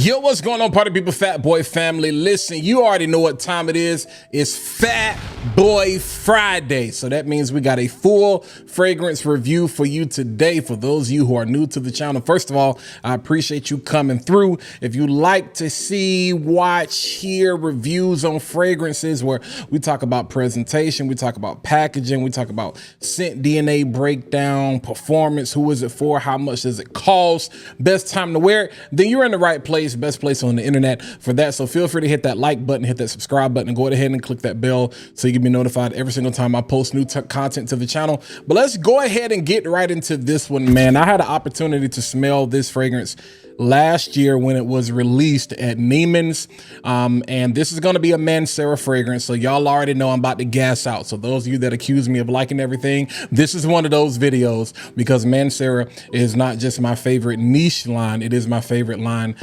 Yo, what's going on, party people, Fat Boy family? Listen, you already know what time it is. It's Fat Boy Friday. So that means we got a full fragrance review for you today. For those of you who are new to the channel, first of all, I appreciate you coming through. If you like to see, watch, hear reviews on fragrances where we talk about presentation, we talk about packaging, we talk about scent DNA breakdown, performance, who is it for, how much does it cost, best time to wear it, then you're in the right place. Best place on the internet for that. So feel free to hit that like button, hit that subscribe button, and go ahead and click that bell so you can be notified every single time I post new content to the channel. But let's go ahead and get right into this one, man. I had an opportunity to smell this fragrance last year when it was released at Neiman's, and this is going to be a Mancera fragrance, so y'all already know I'm about to gas out. So those of you that accuse me of liking everything, this is one of those videos, because Mancera is not just my favorite niche line, it is my favorite line,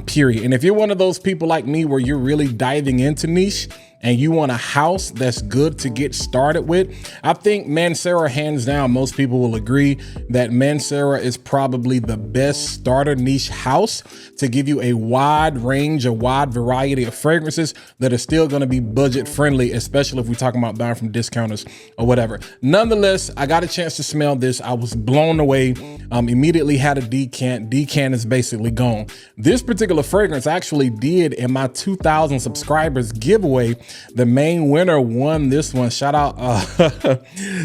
period. And if you're one of those people like me where you're really diving into niche and you want a house that's good to get started with, I think Mancera, hands down, most people will agree that Mancera is probably the best starter niche house to give you a wide range, a wide variety of fragrances that are still gonna be budget friendly, especially if we're talking about buying from discounters or whatever. Nonetheless, I got a chance to smell this. I was blown away, immediately had a decant. Decant is basically gone. This particular fragrance I actually did in my 2,000 subscribers giveaway. The main winner won this one. Shout out,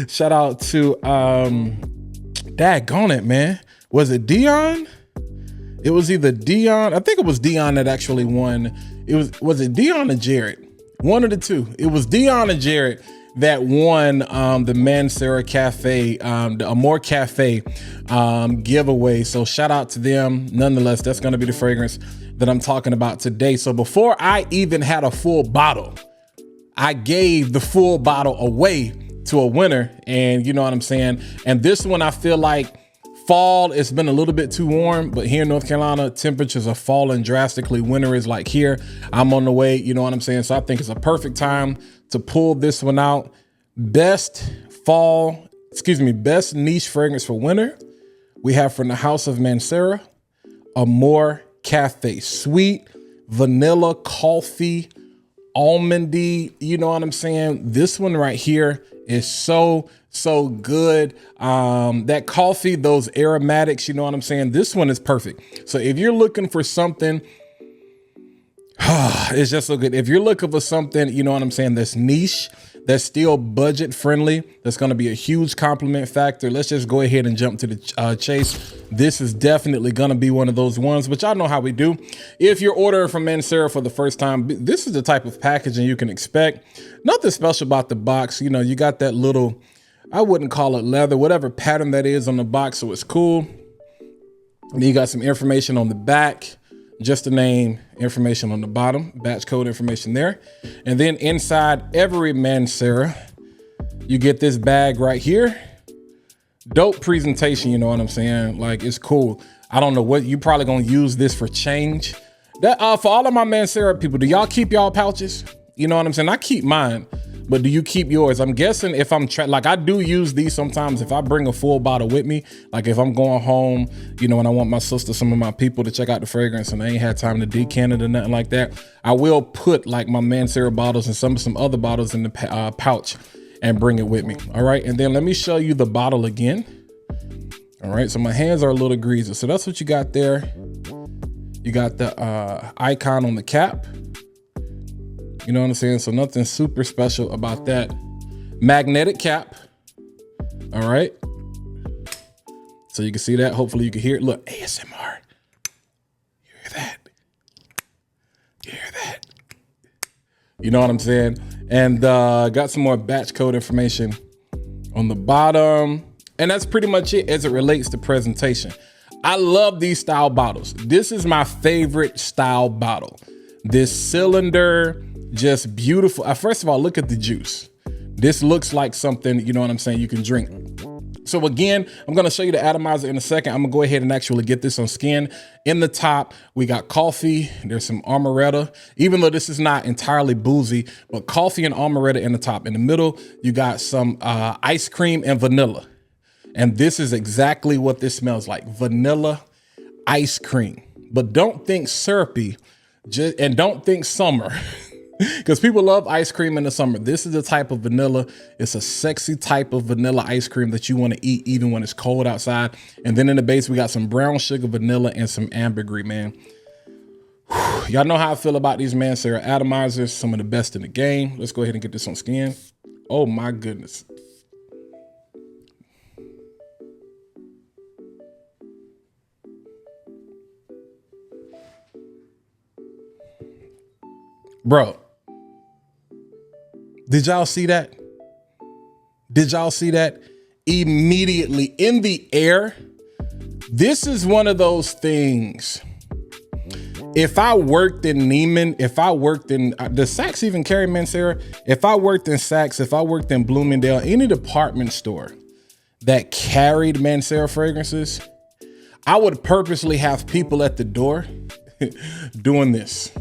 shout out to, daggone it, man. Was it Dion? It was either Dion. I think it was Dion that actually won. Was it Dion or Jared? One of the two. It was Dion or Jared that won the Mancera Cafe, the Amore Cafe giveaway. So shout out to them. Nonetheless, that's gonna be the fragrance that I'm talking about today. So before I even had a full bottle, I gave the full bottle away to a winner, and you know what I'm saying? And this one, I feel like fall, it's been a little bit too warm, but here in North Carolina, temperatures are falling drastically. Winter is like here, I'm on the way, you know what I'm saying? So I think it's a perfect time to pull this one out. Best niche fragrance for winter, we have from the House of Mancera, Amore Cafe. Sweet, vanilla, coffee, almondy, you know what I'm saying? This one right here is so good. That coffee, those aromatics, you know what I'm saying? This one is perfect. So if you're looking for something, it's just so good. If you're looking for something, you know what I'm saying, that's niche, that's still budget friendly, that's going to be a huge compliment factor, let's just go ahead and jump to the chase. This is definitely going to be one of those ones, but y'all know how we do. If you're ordering from Mancera for the first time, this is the type of packaging you can expect. Nothing special about the box. You know, you got that little, I wouldn't call it leather, whatever pattern that is on the box, so it's cool. And then you got some information on the back, just the name, information on the bottom, batch code information there. And then inside every Mancera, you get this bag right here. Dope presentation, you know what I'm saying? Like, it's cool. I don't know what, you probably gonna use this for change. That for all of my Mancera people, do y'all keep y'all pouches? You know what I'm saying? I keep mine, but do you keep yours? I'm guessing if I'm like, I do use these sometimes if I bring a full bottle with me, like if I'm going home, you know, and I want my sister, some of my people to check out the fragrance and I ain't had time to decant it or nothing like that, I will put like my Mancera bottles and some other bottles in the pouch and bring it with me. All right, and then let me show you the bottle again. All right, so my hands are a little greasy, so that's what you got there. You got the icon on the cap. You know what I'm saying? So nothing super special about that. Magnetic cap. All right. So you can see that. Hopefully you can hear it. Look, ASMR. You hear that? You hear that? You know what I'm saying? And got some more batch code information on the bottom. And that's pretty much it as it relates to presentation. I love these style bottles. This is my favorite style bottle. This cylinder, just beautiful. First of all, look at the juice. This looks like something, you know what I'm saying, you can drink. So again, I'm gonna show you the atomizer in a second. I'm gonna go ahead and actually get this on skin. In the top, we got coffee. There's some amaretto, even though this is not entirely boozy, but coffee and amaretto in the top. In the middle, you got some ice cream and vanilla. And this is exactly what this smells like, vanilla ice cream. but don't think syrupy, and don't think summer. Because people love ice cream in the summer. This is the type of vanilla. It's a sexy type of vanilla ice cream that you want to eat even when it's cold outside. And then in the base, we got some brown sugar vanilla and some ambergris, man. Y'all know how I feel about these Mancera Atomizers, some of the best in the game. Let's go ahead and get this on skin. Oh my goodness. Bro, did y'all see that? Did y'all see that? Immediately in the air. This is one of those things. If I worked in Neiman, if I worked in, does Saks even carry Mancera? If I worked in Saks, if I worked in Bloomingdale, any department store that carried Mancera fragrances, I would purposely have people at the door doing this.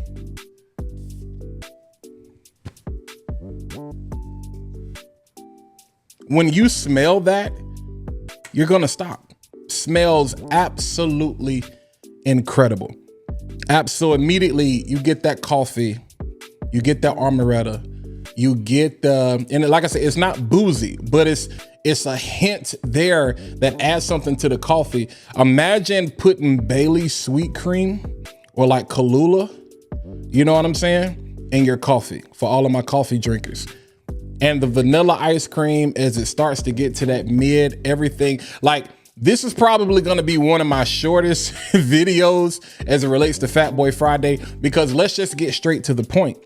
When you smell that, you're gonna stop. Smells absolutely incredible. So immediately you get that coffee, you get that Amoretta, you get the, and like I said, it's not boozy, but it's a hint there that adds something to the coffee. Imagine putting Bailey's sweet cream or like Kahlua, you know what I'm saying, in your coffee for all of my coffee drinkers. And the vanilla ice cream, as it starts to get to that mid, everything, like this is probably gonna be one of my shortest videos as it relates to Fat Boy Friday, because let's just get straight to the point.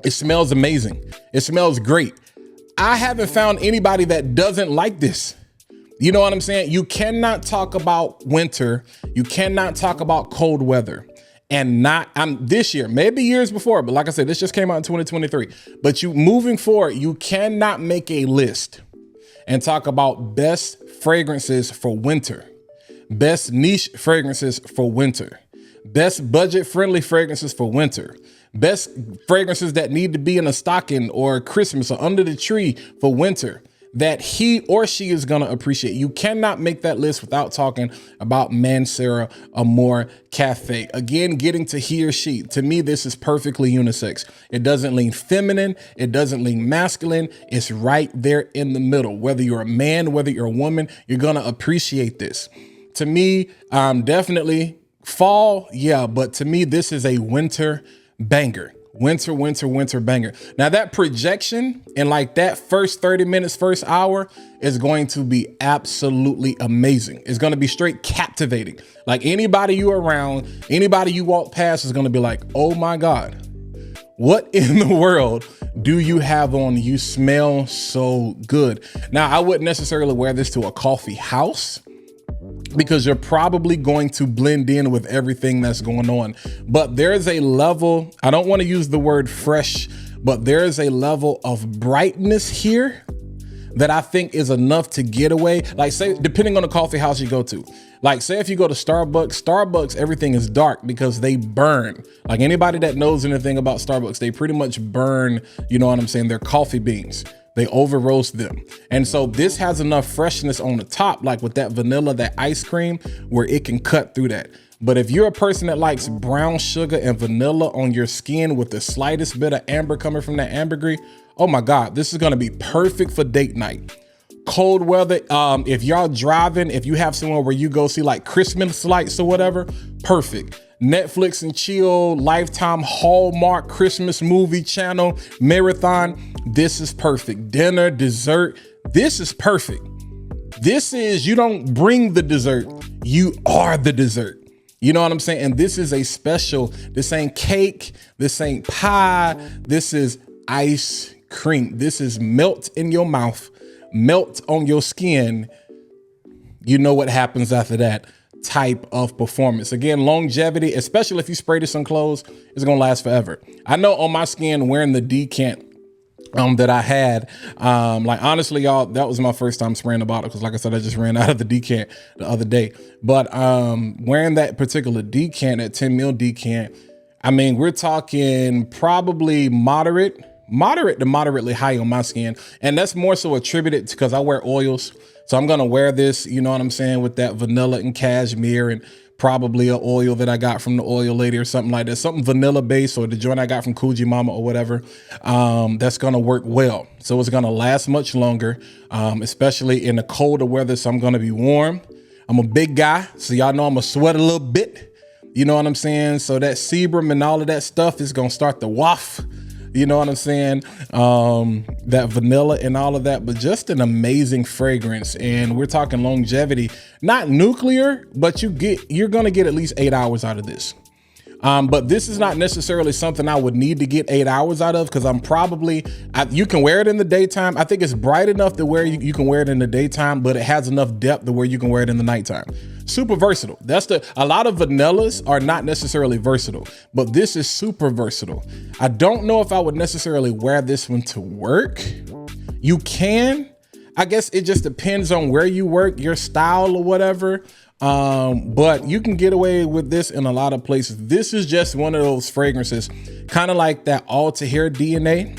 It smells amazing. It smells great. I haven't found anybody that doesn't like this. You know what I'm saying? You cannot talk about winter. You cannot talk about cold weather and not, this year, maybe years before, but like I said, this just came out in 2023. But you moving forward, you cannot make a list and talk about best fragrances for winter, best niche fragrances for winter, best budget-friendly fragrances for winter, best fragrances that need to be in a stocking or Christmas or under the tree for winter, that he or she is gonna appreciate. You cannot make that list without talking about Mancera Amore Cafe. Again, getting to he or she. To me, this is perfectly unisex. It doesn't lean feminine. It doesn't lean masculine. It's right there in the middle. Whether you're a man, whether you're a woman, you're gonna appreciate this. To me, definitely fall, yeah, but to me, this is a winter banger. Winter banger. Now that projection in like that first 30 minutes, first hour is going to be absolutely amazing. It's going to be straight captivating. Like anybody you around, anybody you walk past is going to be like, oh my God, what in the world do you have on? You smell so good. Now I wouldn't necessarily wear this to a coffee house, because you're probably going to blend in with everything that's going on. But there's a level, I don't want to use the word fresh, but there's a level of brightness here that I think is enough to get away. Like say, depending on the coffee house you go to, like say if you go to Starbucks, everything is dark because they burn. Like anybody that knows anything about Starbucks, they pretty much burn, you know what I'm saying, their coffee beans. They over roast them. And so this has enough freshness on the top, like with that vanilla, that ice cream, where it can cut through that. But if you're a person that likes brown sugar and vanilla on your skin with the slightest bit of amber coming from that ambergris, oh my God, this is gonna be perfect for date night. Cold weather, if y'all driving, if you have somewhere where you go see like Christmas lights or whatever, perfect. Netflix and chill, Lifetime, Hallmark, Christmas movie channel, marathon, this is perfect. Dinner, dessert, this is perfect. This is, you don't bring the dessert, you are the dessert. You know what I'm saying? And this is a special, this ain't cake, this ain't pie, this is ice cream. This is melt in your mouth, melt on your skin. You know what happens after that type of performance. Again, longevity, especially if you spray this on clothes, it's gonna last forever. I know on my skin wearing the decant that I had, like honestly, y'all, that was my first time spraying the bottle because like I said, I just ran out of the decant the other day. But wearing that particular decant, that 10 mil decant, I mean, we're talking probably moderate to moderately high on my skin. And that's more so attributed to because I wear oils. So I'm gonna wear this, you know what I'm saying, with that vanilla and cashmere and probably an oil that I got from the oil lady or something like that, something vanilla based, or the joint I got from Coogee Mama or whatever. That's gonna work well. So it's gonna last much longer, especially in the colder weather. So I'm gonna be warm. I'm a big guy, so y'all know I'm gonna sweat a little bit. You know what I'm saying? So that Sebum and all of that stuff is gonna start to waft. You know what I'm saying? That vanilla and all of that, but just an amazing fragrance. And we're talking longevity, not nuclear, but you're gonna get at least 8 hours out of this. But this is not necessarily something I would need to get 8 hours out of, because you can wear it in the daytime. I think it's bright enough to where you can wear it in the daytime, but it has enough depth to where you can wear it in the nighttime. Super versatile. A lot of vanillas are not necessarily versatile, but this is super versatile. I don't know if I would necessarily wear this one to work. You can, I guess it just depends on where you work, your style or whatever. But you can get away with this in a lot of places. This is just one of those fragrances, kind of like that Alta Hair DNA,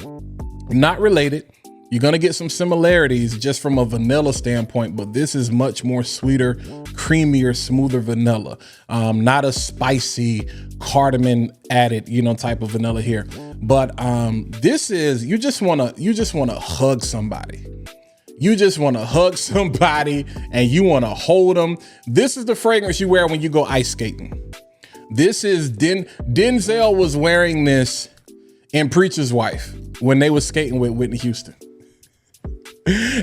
not related. You're gonna get some similarities just from a vanilla standpoint, but this is much more sweeter, creamier, smoother vanilla. Not a spicy cardamom added, type of vanilla here. But this is, you just wanna hug somebody. You just want to hug somebody and you want to hold them. This is the fragrance you wear when you go ice skating. This is Denzel was wearing this in Preacher's Wife when they was skating with Whitney Houston.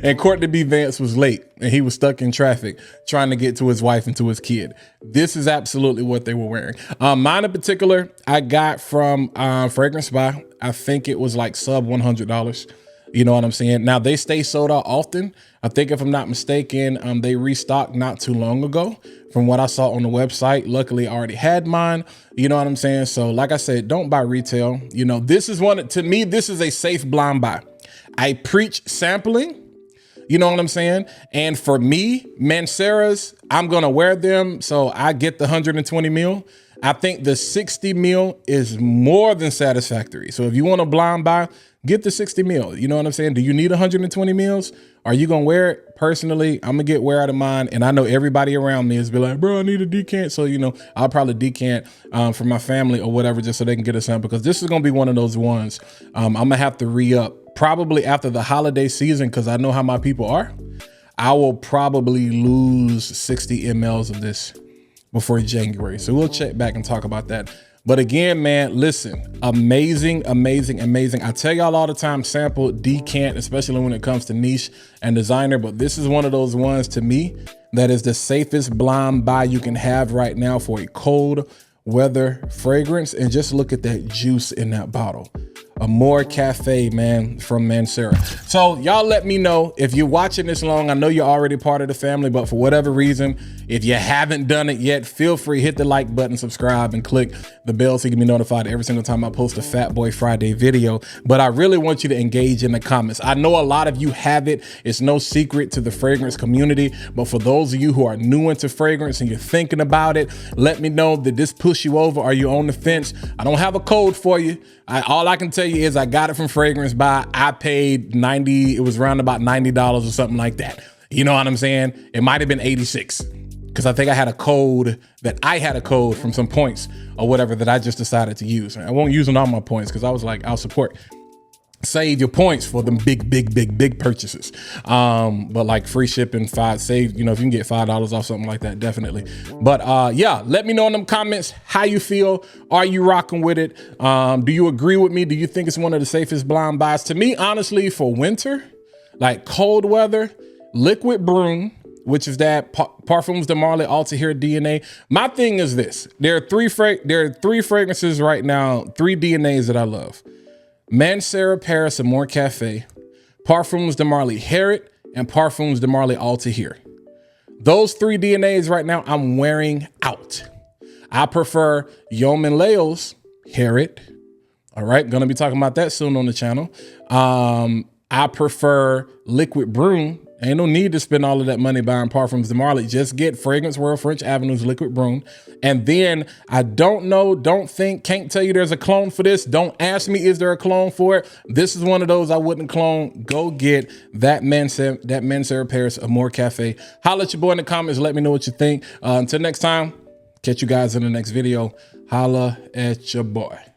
And Courtney B. Vance was late and he was stuck in traffic trying to get to his wife and to his kid. This is absolutely what they were wearing. Mine in particular, I got from Fragrance Spy. I think it was like sub $100. You know what I'm saying? Now they stay sold out often. I think if I'm not mistaken, they restocked not too long ago from what I saw on the website. Luckily I already had mine. You know what I'm saying? So like I said, don't buy retail. This is to me, this is a safe blind buy. I preach sampling. You know what I'm saying? And for me, Mancera's, I'm going to wear them. So I get the 120 mil. I think the 60 mil is more than satisfactory. So if you want a blind buy, get the 60 mil. You know what I'm saying? Do you need 120 mils? Are you going to wear it? Personally, I'm going to get wear out of mine. And I know everybody around me is be like, bro, I need a decant. So, I'll probably decant for my family or whatever, just so they can get a sample. Because this is going to be one of those ones I'm going to have to re-up probably after the holiday season, because I know how my people are. I will probably lose 60 mLs of this before January. So we'll check back and talk about that. But again, man, listen, amazing, amazing, amazing. I tell y'all all the time, sample, decant, especially when it comes to niche and designer. But this is one of those ones to me that is the safest blind buy you can have right now for a cold weather fragrance. And just look at that juice in that bottle. Amore Cafe, man, from Mancera. So y'all let me know if you're watching this long. I know you're already part of the family, but for whatever reason, if you haven't done it yet, feel free, hit the like button, subscribe, and click the bell so you can be notified every single time I post a Fat Boy Friday video. But I really want you to engage in the comments. I know a lot of you have it. It's no secret to the fragrance community, but for those of you who are new into fragrance and you're thinking about it, let me know, did this push you over? Are you on the fence? I don't have a code for you. All I can tell you is I got it from Fragrance Buy. I paid it was around about $90 or something like that. You know what I'm saying? It might have been 86 because I think I had a code from some points or whatever that I just decided to use. I won't use all my points because I was like, I'll save your points for them big purchases. But like free shipping, save, if you can get $5 off something like that, definitely. But yeah, let me know in them comments how you feel. Are you rocking with it? Do you agree with me? Do you think it's one of the safest blind buys? To me, honestly, for winter, like cold weather, Liquid Broom, which is that Parfums de Marley Alta Hair DNA. My thing is this: there are three fragrances right now, 3 DNAs that I love. Mancera Paris Amore Cafe, Parfums de Marley Hair, and Parfums de Marley Alta Hair. Those 3 DNAs right now I'm wearing out. I prefer Yeoman Leo's Hair. All right, gonna be talking about that soon on the channel. I prefer Liquid Broom. Ain't no need to spend all of that money buying Parfums de Marley. Just get Fragrance World French Avenue's Liquid Broom. And then I don't know, can't tell you there's a clone for this. Don't ask me, is there a clone for it? This is one of those I wouldn't clone. Go get that Mancera Paris Amore Cafe. Holla at your boy in the comments. Let me know what you think. Until next time, Catch you guys in the next video. Holla at your boy.